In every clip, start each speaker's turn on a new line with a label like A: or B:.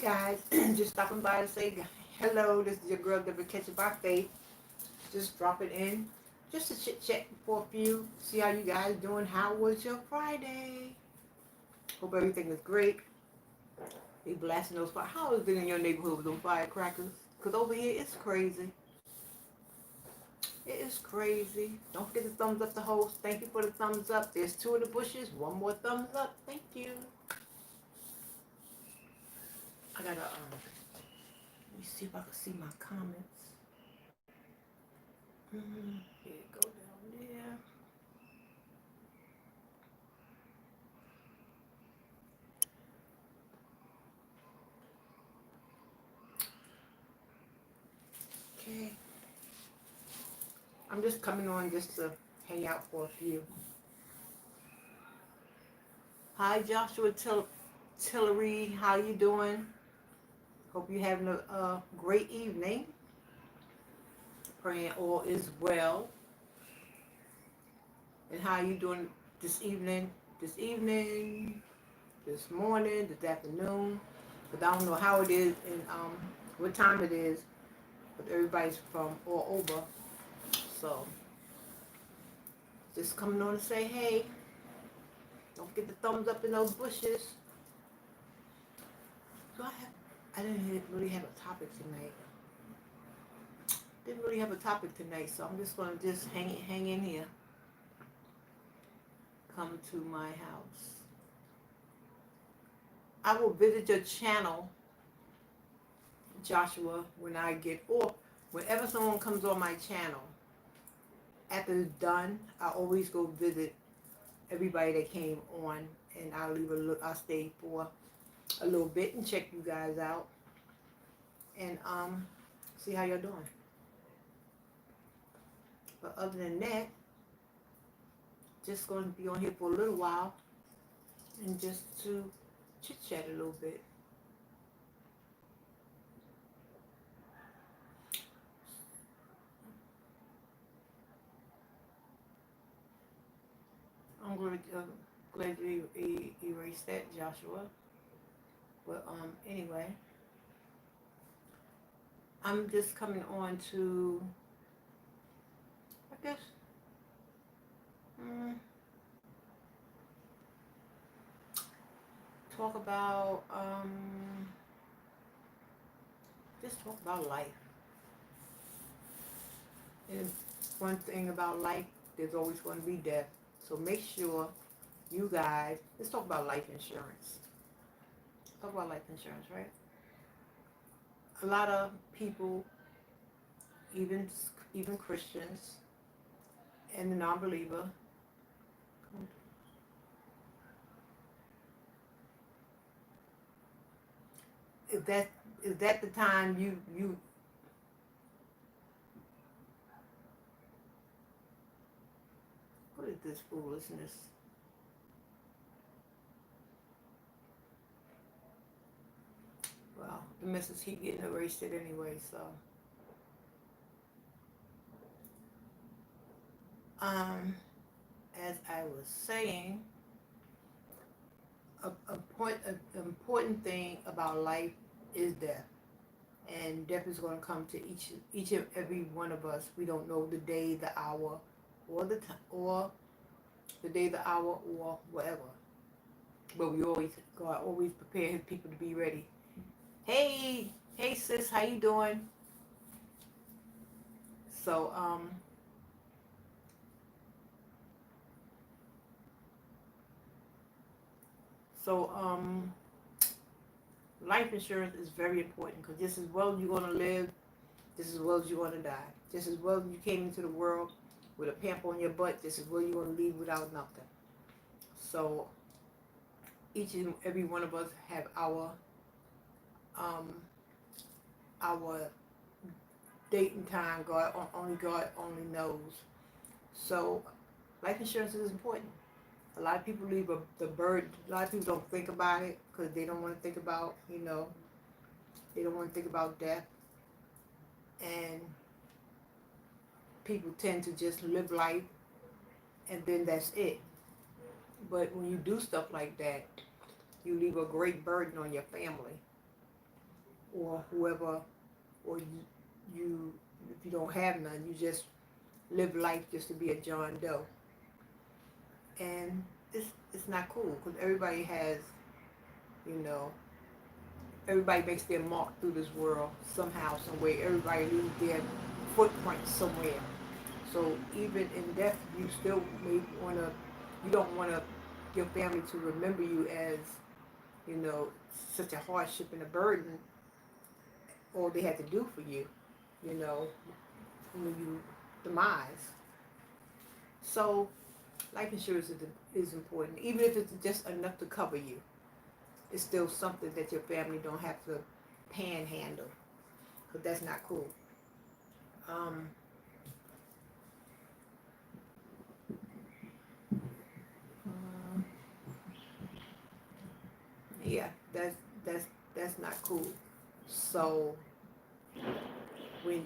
A: Guys, just stopping by to say hello. This is your girl that been catching by faith. Just drop it in. Just to chit chat for a few. See how you guys doing. How was your Friday? Hope everything is great. Be blasting those fire. How is it in your neighborhood with those firecrackers? Because over here it's crazy. It is crazy. Don't forget the thumbs up the host. Thank you for the thumbs up. There's 2 in the bushes. 1 more thumbs up. Thank you. I gotta let me see if I can see my comments. Here you go down there. Okay. I'm just coming on just to hang out for a few. Hi Joshua Tillery, how you doing? Hope you're having a great evening. Praying all is well. And how you doing this evening? This morning, this afternoon? Because I don't know how it is and what time it is. But everybody's from all over. So, just coming on to say hey. Don't forget the thumbs up in those bushes. So I didn't really have a topic tonight. Didn't really have a topic tonight, so I'm just gonna just hang in here. Come to my house. I will visit your channel, Joshua, when I get off. Whenever someone comes on my channel, after it's done, I always go visit everybody that came on, and I'll stay for a little bit and check you guys out, and see how you're doing. But other than that, just going to be on here for a little while, and just to chit chat a little bit. I'm glad you erased that, Joshua. But anyway, I'm just coming on to, I guess, talk about just talk about life. And one thing about life, there's always going to be death. So make sure you guys, let's talk about life insurance. Talk about life insurance, right? A lot of people, even Christians and the non-believer, is that the time you what is this foolishness? Well, the message keep getting erased it anyway, so as I was saying, an important thing about life is death. And death is going to come to each and every one of us. We don't know the day, the hour, or the day, the hour, or whatever. But God always prepare His people to be ready. Hey sis, how you doing? So life insurance is very important, because just as well as you're going to live, just as well as you're going to die. Just as well as you came into the world with a pamper on your butt, just as well you're going to leave without nothing. So each and every one of us have our date and time. God only knows. So life insurance is important. A lot of people leave the burden. A lot of people don't think about it because they don't want to think about, they don't want to think about death. And people tend to just live life and then that's it. But when you do stuff like that, you leave a great burden on your family. or whoever, or you if you don't have none, you just live life just to be a John Doe. And it's not cool because everybody has, you know, everybody makes their mark through this world somehow, some way. Everybody leaves their footprint somewhere. So even in death, you still may wanna, you don't wanna your family to remember you as, you know, such a hardship and a burden, all they had to do for you, you know, when you demise. So life insurance is important, even if it's just enough to cover you. It's still something that your family don't have to panhandle, because that's not cool. Um, uh, yeah, that's that's not cool. So when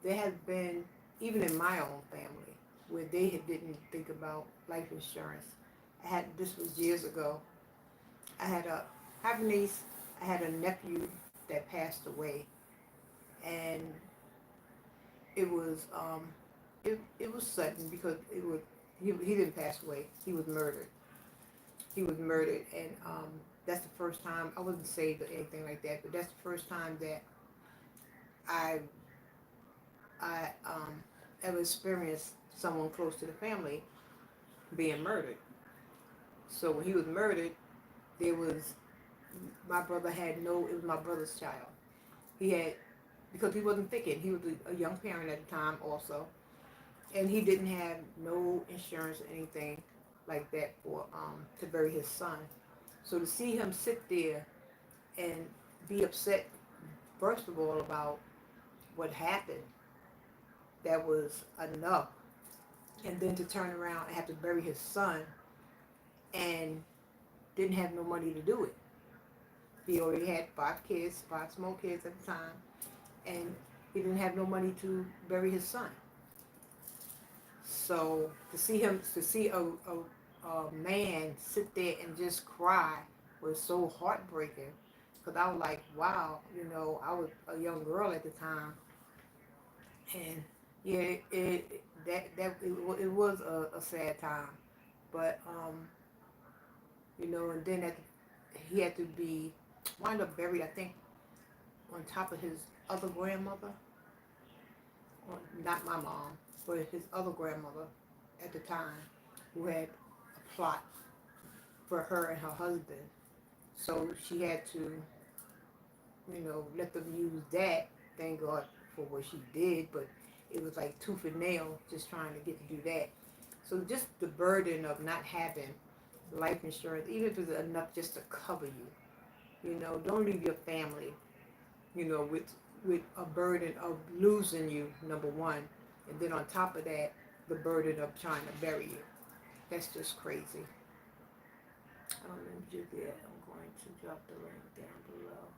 A: there has been, even in my own family, where didn't think about life insurance. This was years ago. I had a have a niece. I had a nephew that passed away, and it was it was sudden because he didn't pass away. He was murdered. He was murdered, and that's the first time I wasn't saved or anything like that. But that's the first time that I I ever experienced someone close to the family being murdered. So when he was murdered, there was my brother had no. It was my brother's child. He had because he wasn't thinking. He was a young parent at the time also, and he didn't have no insurance or anything like that for to bury his son. So to see him sit there and be upset, first of all, about what happened, that was enough. And then to turn around and have to bury his son and didn't have no money to do it. He already had 5 kids, 5 small kids at the time, and he didn't have no money to bury his son. So to see a man sit there and just cry was so heartbreaking. Because I was like, wow, you know, I was a young girl at the time, and yeah, it was a sad time, but you know, and then he had to be wind up buried, I think, on top of his other grandmother, or not my mom, but his other grandmother at the time, who had a plot for her and her husband. So she had to, you know, let them use that. Thank God for what she did, but it was like tooth and nail just trying to get to do that. So just the burden of not having life insurance, even if it's enough just to cover you, you know, don't leave your family, you know, with a burden of losing you, number one, and then on top of that, the burden of trying to bury you. That's just crazy. I don't know if you did. I'm going to drop the link down below.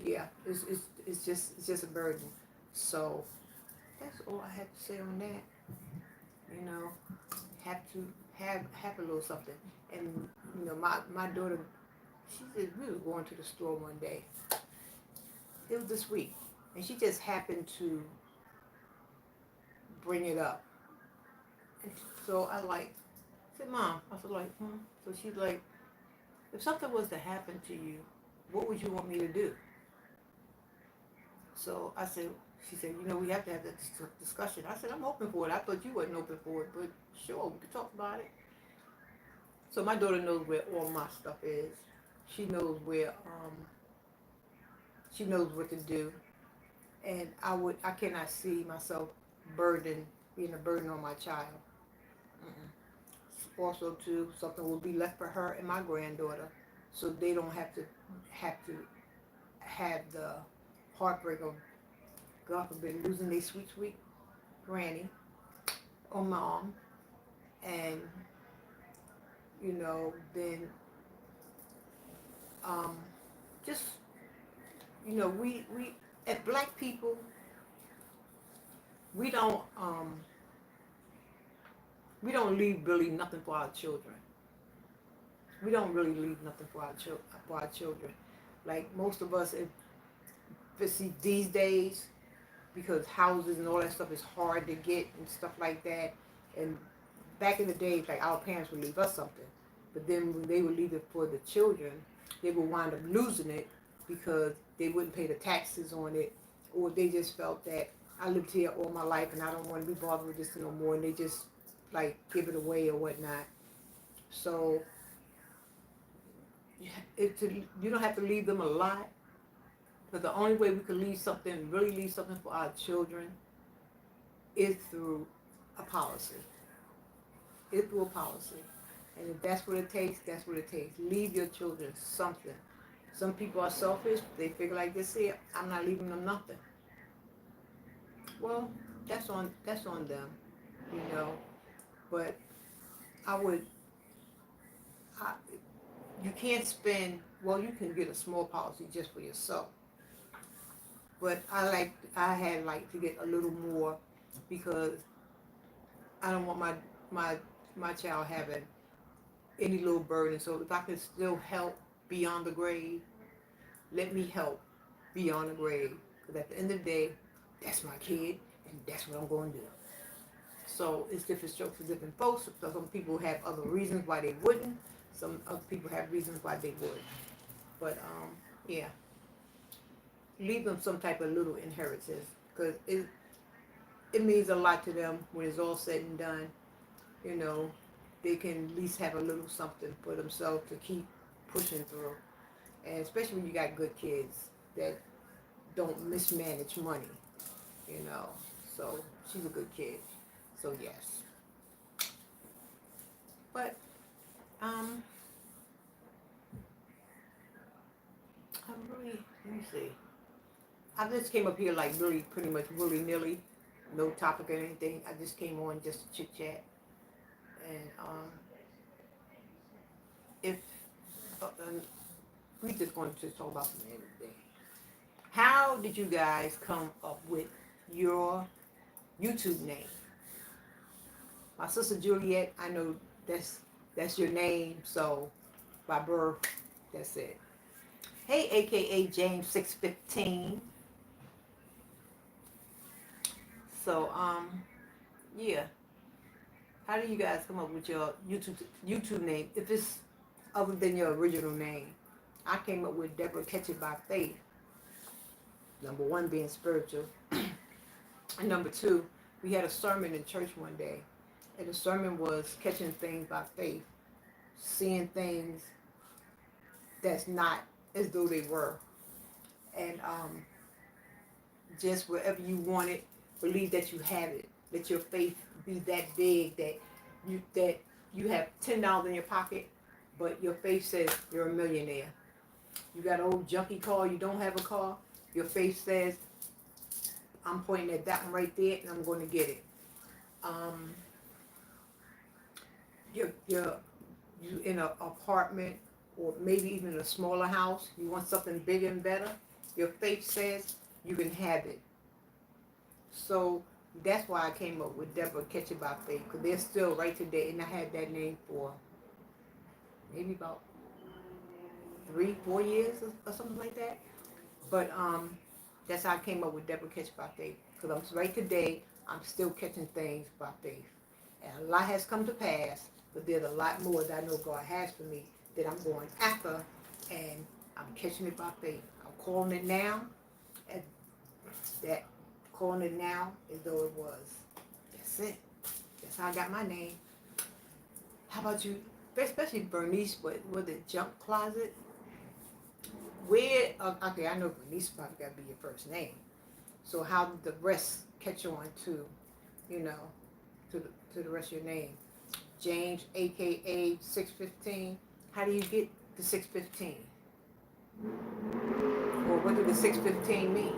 A: Yeah, it's just a burden. So that's all I have to say on that. You know, have to have a little something. And you know, my daughter, she said we were going to the store one day. It was this week, and she just happened to bring it up. And so I said, Mom, I was like, hmm. So she's like, if something was to happen to you, what would you want me to do? So I said, she said, you know, we have to have that discussion. I said, I'm open for it. I thought you wasn't open for it, but sure, we can talk about it. So my daughter knows where all my stuff is. She knows where, she knows what to do. And I cannot see myself being a burden on my child. Also, too, something will be left for her and my granddaughter, so they don't have to have the heartbreak of, God forbid, losing their sweet, sweet granny or mom, and you know, then um, just you know, we as black people, we don't we don't leave really nothing for our children. we don't really leave nothing for our children. Like most of us, if see these days, because houses and all that stuff is hard to get and stuff like that. And back in the day, like our parents would leave us something, but then when they would leave it for the children, they would wind up losing it because they wouldn't pay the taxes on it, or they just felt that I lived here all my life and I don't want to be bothered with this no more, and they just like give it away or whatnot. So you don't have to leave them a lot, but the only way we could leave something, really leave something for our children, is through a policy. It's through a policy. And if that's what it takes, that's what it takes. Leave your children something. Some people are selfish. They figure like this here, I'm not leaving them nothing. Well, that's on them, you know. But I would, I, you can't spend, well, you can get a small policy just for yourself. But I had like to get a little more because I don't want my child having any little burden. So if I can still help beyond the grave, let me help beyond the grave. Because at the end of the day, that's my kid, and that's what I'm going to do. So it's different strokes for different folks. So some people have other reasons why they wouldn't. Some other people have reasons why they would. But yeah, leave them some type of little inheritance because it means a lot to them when it's all said and done. You know, they can at least have a little something for themselves to keep pushing through. And especially when you got good kids that don't mismanage money, you know. So she's a good kid. So yes. But I'm really, let me see. I just came up here like really pretty much willy-nilly, no topic or anything. I just came on just to chit chat. And if we just going to talk about some anything. How did you guys come up with your YouTube name? My sister Juliet, I know that's your name, so by birth, that's it. Hey, AKA James 615. So yeah. How do you guys come up with your YouTube name if it's other than your original name? I came up with Deborah Catch It by Faith. Number one being spiritual. And number two, we had a sermon in church one day. And the sermon was catching things by faith. Seeing things that's not as though they were. And just wherever you want it, believe that you have it. Let your faith be that big that you have $10 in your pocket, but your faith says you're a millionaire. You got an old junky car, you don't have a car, your faith says, I'm pointing at that one right there and I'm going to get it. You in an apartment or maybe even a smaller house, you want something bigger and better, your faith says you can have it. So that's why I came up with Deborah Catch It by Faith, because they're still right today, and I had that name for maybe about 3-4 years or something like that. But that's how I came up with Deborah Catch It by Faith, because I'm right today, I'm still catching things by faith. And a lot has come to pass, but there's a lot more that I know God has for me that I'm going after, and I'm catching it by faith. I'm calling it now, and that calling it now as though it was. That's it. That's how I got my name. How about you? Especially Bernice, with the junk closet. Where? Okay, I know Bernice probably got to be your first name. So how did the rest catch on to, to the rest of your name? James, AKA 615. How do you get the 615? Or what did the 615 mean?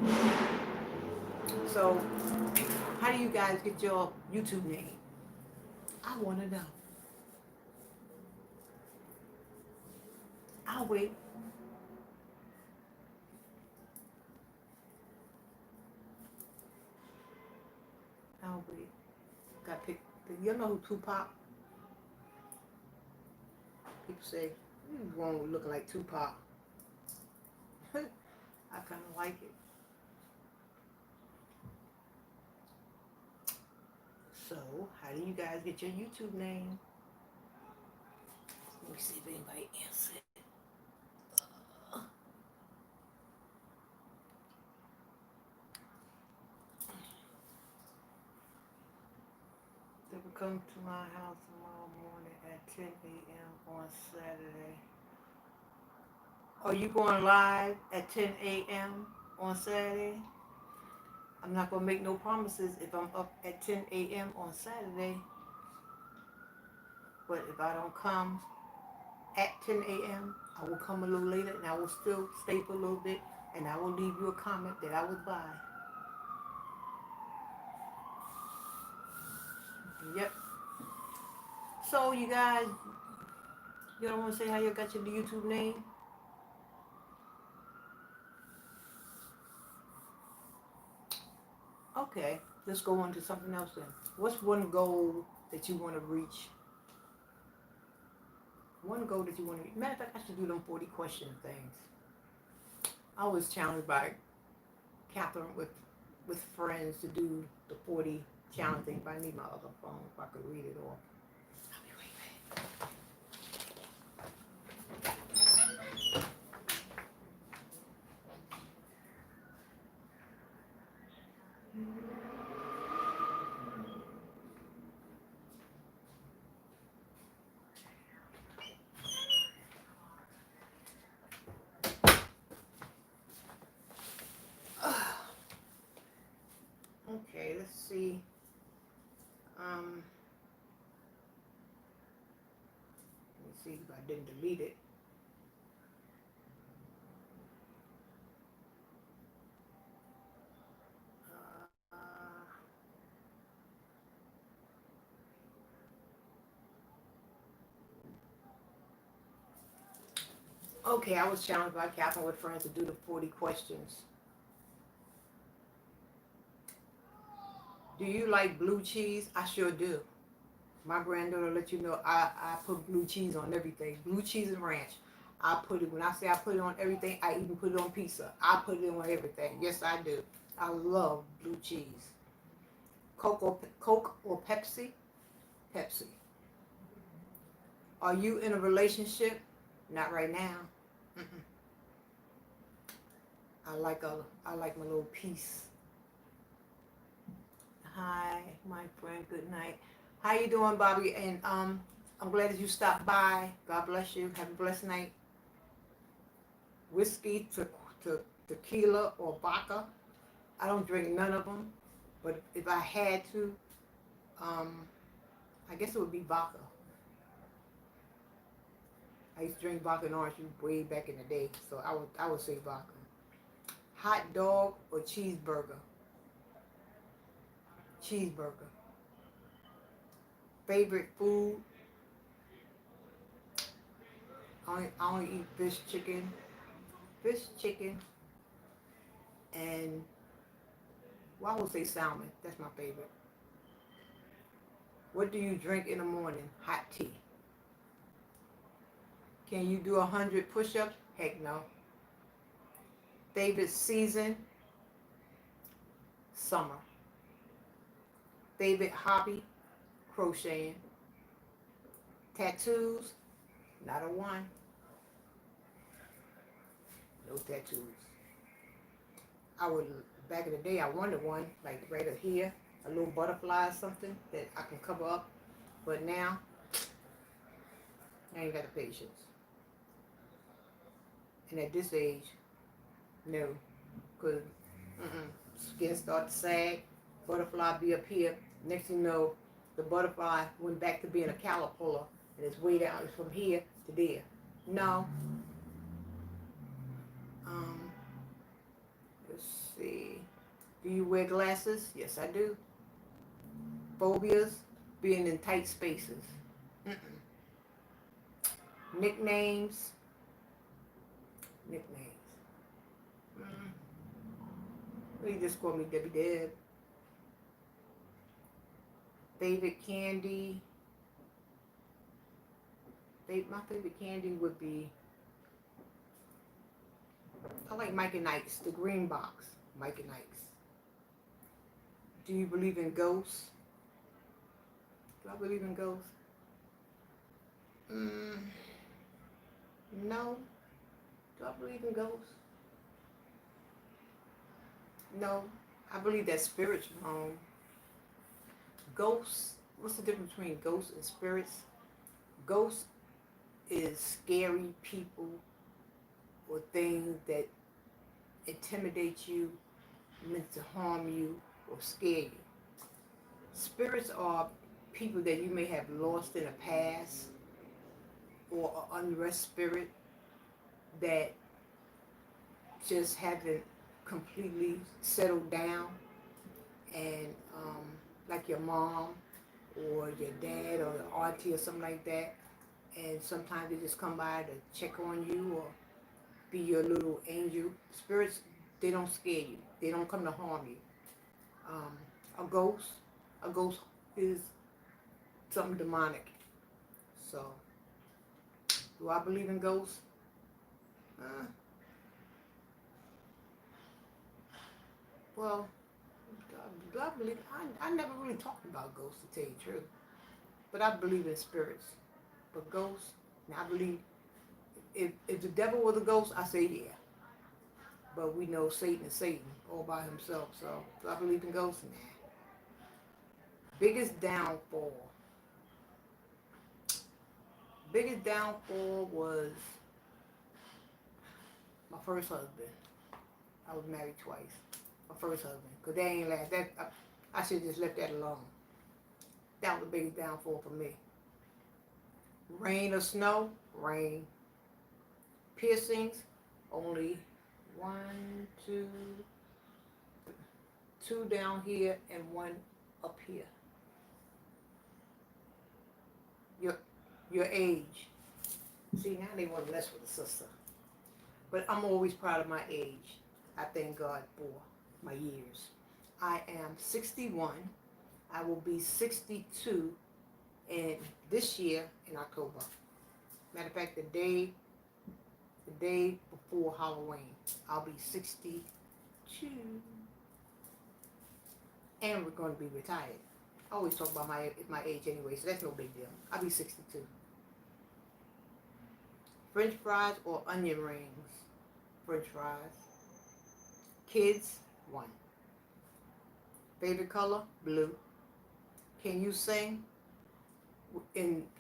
A: So, how do you guys get your YouTube name? I want to know. I'll wait. Got picked. You know who Tupac? People say You won't look like Tupac. I kind of like it. So, how do you guys get your YouTube name? Let me see if anybody answered. They will come to my house tomorrow morning at 10 a.m. on Saturday. Are you going live at 10 a.m. on Saturday? I'm not going to make no promises if I'm up at 10 a.m. on Saturday. But if I don't come at 10 a.m., I will come a little later and I will still stay for a little bit and I will leave you a comment that I was by. Yep. So you guys, you don't want to say how you got your YouTube name? Okay, let's go on to something else then. What's one goal that you want to reach? One goal that you want to reach. Matter of fact, I should do them 40 question things. I was challenged by Catherine with friends to do the 40 challenge thing. If I need my other phone, if I could read it off. I'll be right back. Okay, let's see. Let me see if I didn't delete it. Okay, I was challenged by Catherine with friends to do the 40 questions. Do you like blue cheese? I sure do. My granddaughter let you know I put blue cheese on everything. Blue cheese and ranch. I put it, when I say I put it on everything, I even put it on pizza. I put it on everything. Yes, I do. I love blue cheese. Coke or Pepsi? Pepsi. Are you in a relationship? Not right now. Mm-mm. I like my little peace. Hi, my friend. Good night. How you doing, Bobby? And I'm glad that you stopped by. God bless you. Have a blessed night. Whiskey, tequila, or vodka. I don't drink none of them, but if I had to, I guess it would be vodka. I used to drink vodka and orange juice way back in the day, so I would say vodka. Hot dog or cheeseburger? Cheeseburger. Favorite food? I only eat fish, chicken, and well, I would say salmon. That's my favorite. What do you drink in the morning? Hot tea. Can you do 100 push-ups? Heck no. Favorite season? Summer. Favorite hobby? Crocheting. Tattoos? Not a one. No tattoos. I would, back in the day, I wanted one, like right up here, a little butterfly or something that I can cover up. But now, I ain't got the patience. And at this age, no. Because skin start to sag, butterfly be up here. Next thing you know, the butterfly went back to being a caterpillar, and it's way down, it's from here to there. No. Let's see. Do you wear glasses? Yes, I do. Phobias? Being in tight spaces. Mm-mm. Nicknames? Nicknames. You just call me Debbie Deb. Favorite candy? My favorite candy would be, I like Mike and Ike's, the green box, Mike and Ike's. Do you believe in ghosts? Do I believe in ghosts? No. Do I believe in ghosts? No. I believe that spirits roam. Ghosts, what's the difference between ghosts and spirits? Ghosts is scary people or things that intimidate you, meant to harm you or scare you. Spirits are people that you may have lost in the past, or an unrest spirit that just haven't completely settled down, and like your mom or your dad or your auntie or something like that, and sometimes they just come by to check on you or be your little angel. Spirits, they don't scare you. They don't come to harm you. A ghost is something demonic. So, do I believe in ghosts? Well, do I believe? I never really talked about ghosts, to tell you the truth. But I believe in spirits. But ghosts, now I believe, if the devil was a ghost, I say yeah. But we know Satan is Satan all by himself. So, do I believe in ghosts? Nah. Biggest downfall. Biggest downfall was my first husband. I was married twice. My first husband. Because they ain't last. I should have just left that alone. That was the biggest downfall for me. Rain or snow? Rain. Piercings? Only one, two down here and one up here. Your age. See, now they want to mess with the sister. But I'm always proud of my age. I thank God for my years. I am 61. I will be 62 in this year in October. Matter of fact, the day before Halloween, I'll be 62. And we're going to be retired. I always talk about my age anyway, so that's no big deal. I'll be 62. French fries or onion rings? French fries. Kids, 1. Favorite color? Blue. Can you sing?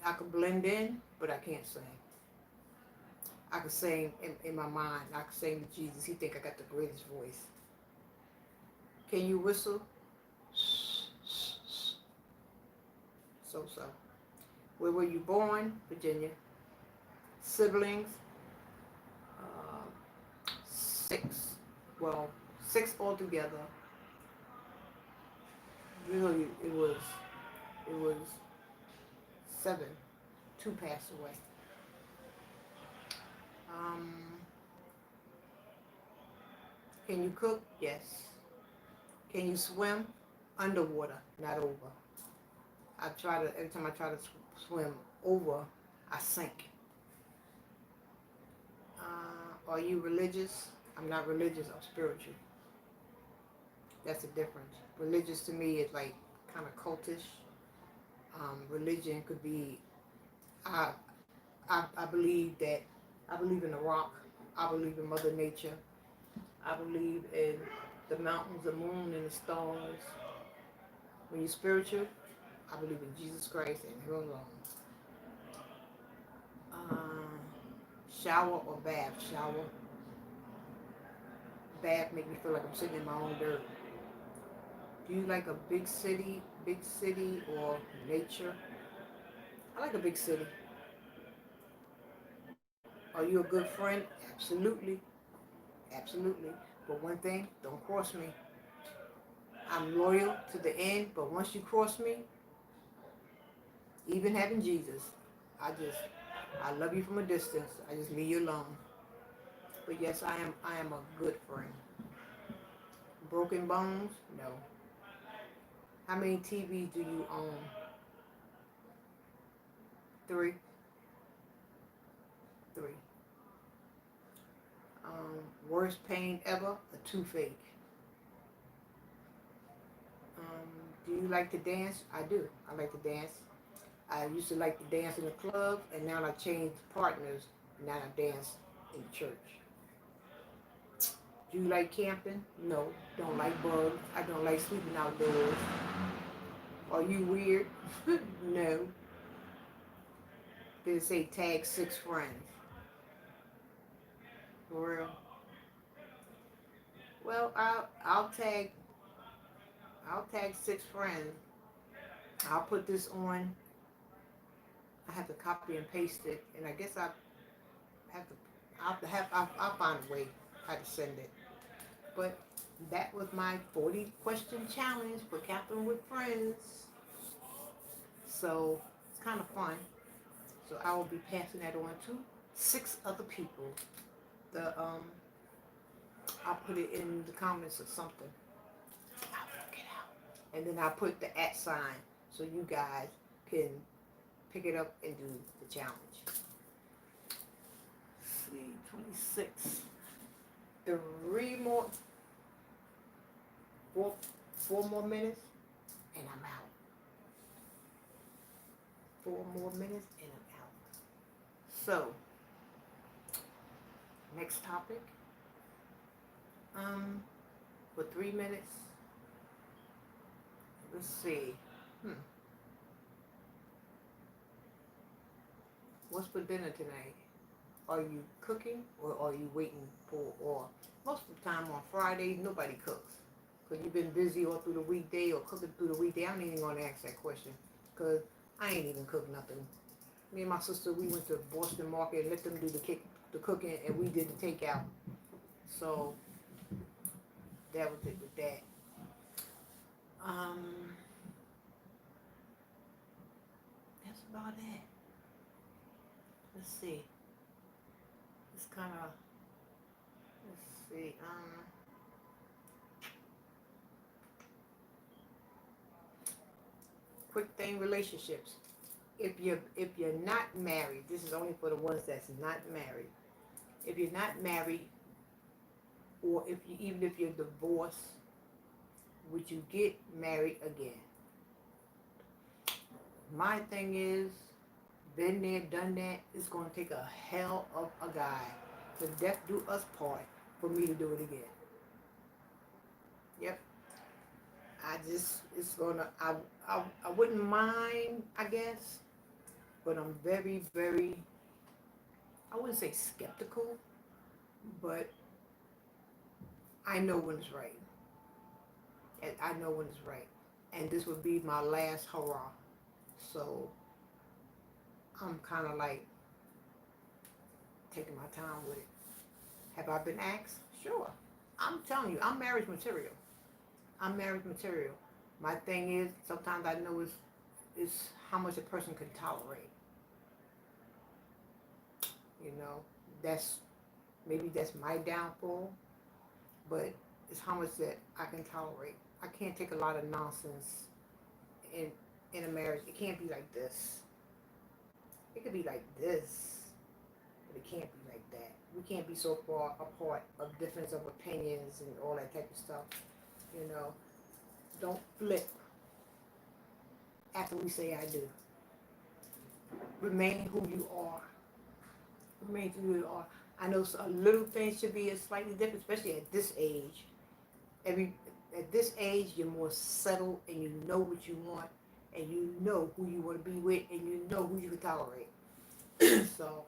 A: I can blend in, but I can't sing. I can sing in my mind. I can sing to Jesus. He think I got the greatest voice. Can you whistle? So. Where were you born? Virginia. Siblings? 6. Well, 6 altogether. Really, it was 7. 2 passed away. Can you cook? Yes. Can you swim? Underwater, not over. Every time I try to swim over, I sink. Are you religious? I'm not religious, I'm spiritual. That's the difference. Religious to me is like kind of cultish. Religion could be, I believe in the rock. I believe in Mother Nature. I believe in the mountains, the moon, and the stars. When you're spiritual, I believe in Jesus Christ and Him alone. Shower or bath? Shower. Bath make me feel like I'm sitting in my own dirt. Do you like a big city or nature? I like a big city. Are you a good friend? Absolutely. Absolutely. But one thing, don't cross me. I'm loyal to the end, but once you cross me, even having Jesus, I love you from a distance. I just leave you alone. But yes, I am a good friend. Broken bones? No. How many TVs do you own? 3. Worst pain ever, a toothache. Do you like to dance? I do. I like to dance. I used to like to dance in the club, and now I changed partners, and now I dance in church. Do you like camping? No. Don't like bugs. I don't like sleeping outdoors. Are you weird? No. Did it say tag 6 friends? For real? Well, I'll tag 6 friends. I'll put this on. I have to copy and paste it, and I guess have to. I'll find a way how to send it. But that was my 40 question challenge for camping with friends. So it's kind of fun. So I will be passing that on to 6 other people. The I'll put it in the comments or something. I'll work it out. And then I'll put the @ sign so you guys can pick it up and do the challenge. Let's see, 26. 4 more minutes, and I'm out. 4 more minutes, and I'm out. So, next topic. For 3 minutes. Let's see. What's for dinner tonight? Are you cooking or are you waiting for, or most of the time on Fridays, nobody cooks. Because you've been busy all through the weekday or cooking through the weekday. I'm not even going to ask that question because I ain't even cooked nothing. Me and my sister, we went to Boston Market and let them do the cooking, and we did the takeout. So that was it with that. That's about it. Let's see. It's kind of, let's see. Quick thing, relationships. If you're not married, this is only for the ones that's not married. If you're not married, or even if you're divorced, would you get married again? My thing is, been there, done that. It's going to take a hell of a guy to death do us part for me to do it again. Yep. I wouldn't mind, I guess, but I'm very, very, I wouldn't say skeptical, but I know when it's right. And I know when it's right. And this would be my last hurrah. So I'm kind of like taking my time with it. Have I been asked? Sure. I'm telling you, I'm marriage material. I'm marriage material. My thing is, sometimes I know it's how much a person can tolerate. You know, maybe that's my downfall, but it's how much that I can tolerate. I can't take a lot of nonsense in a marriage. It can't be like this. It could be like this, but it can't be like that. We can't be so far apart of difference of opinions and all that type of stuff. You know, don't flip after we say I do. Remain who you are. Remain who you are. I know a little things should be slightly different, especially at this age. At this age, you're more settled and you know what you want and you know who you want to be with and you know who you can tolerate. So,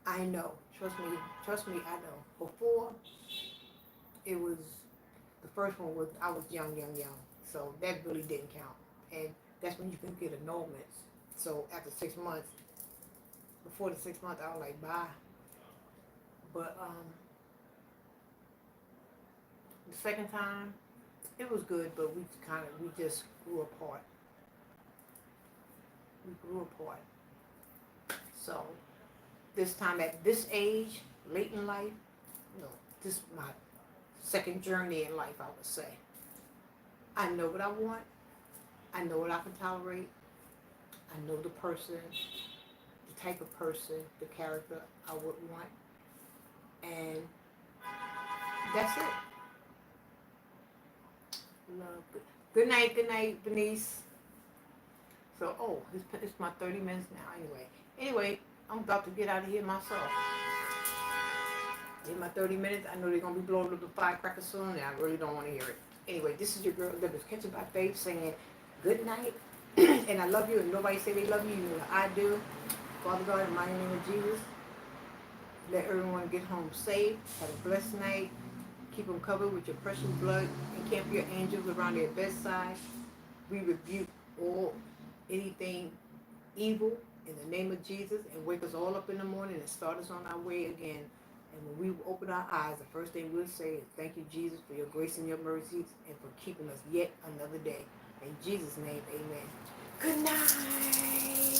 A: I know. Trust me, I know. Before, it was, the first one was, I was young. So that really didn't count. And that's when you can get annulments. So after 6 months, before the 6 months, I was like, bye. But the second time, it was good, but we just grew apart. We grew apart. So this time at this age, late in life, this is my second journey in life, I would say. I know what I want. I know what I can tolerate. I know the person, the type of person, the character I would want. And That's it. Love. Good night, Denise. So, it's my 30 minutes now. Anyway, I'm about to get out of here myself. In my 30 minutes, I know they're gonna be blowing up the firecrackers soon, and I really don't want to hear it. Anyway, this is your girl that was catching by faith, saying good night, and I love you. And nobody say they love you, you know I do. Father God, in the mighty name of Jesus, let everyone get home safe. Have a blessed night. Keep them covered with your precious blood. And camp your angels around their bedside. We rebuke all anything evil in the name of Jesus, and wake us all up in the morning and start us on our way again. And when we open our eyes, the first thing we'll say is thank you, Jesus, for your grace and your mercies and for keeping us yet another day. In Jesus' name, amen. Good night.